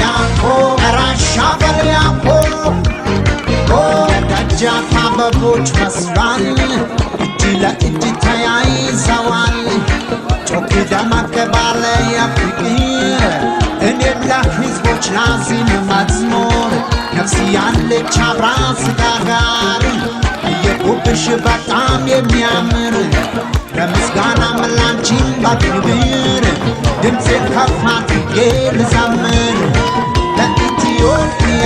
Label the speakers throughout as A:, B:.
A: ያኮ ራሻበል ያኮ ደጃፍ አበቦች መስሏል እጅ ለእጅ ተያይዘዋል ጮክ ደመቅ ባለ የፍቅር እኔም ለሕዝቦች ላዚም መዝሙር ነፍስ ያለች አብራ ስጋ ጋር እየቁብሽ በጣም የሚያምር ለምስጋናም ላንቺም በክብር ድምፄን ከፍ አድርጌ ልዘምር ለኢትዮጵያ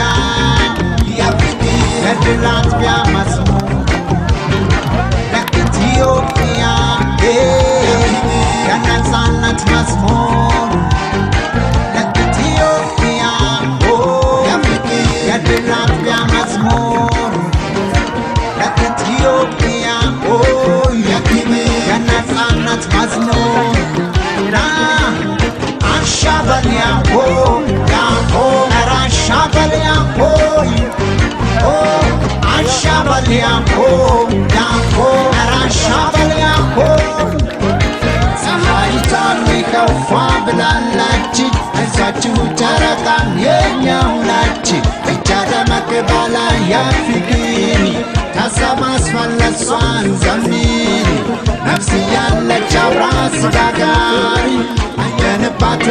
A: የድል አጥቢያ መዝሙር ለኢትዮጵያ የነፃነት መዝሙር ለኢትዮጵያ የድል አጥቢያ መዝሙር ለኢትዮጵያ የነፃነት መዝሙር አሻበል ያኮ ያኮ አሻበል ያኮ አሻበል ያኮ ያኮ አሻበል ያኮ ፀሐይቷን ከፏ ብላላች አይዟችሁ ጨረቃም የኛው ናች ብቻ ደመቅ ባለ የፍቅር ተሰባስበን ለሷን ዘምር ነፍስ ያለች አብራ ስጋ ጋር አየንባት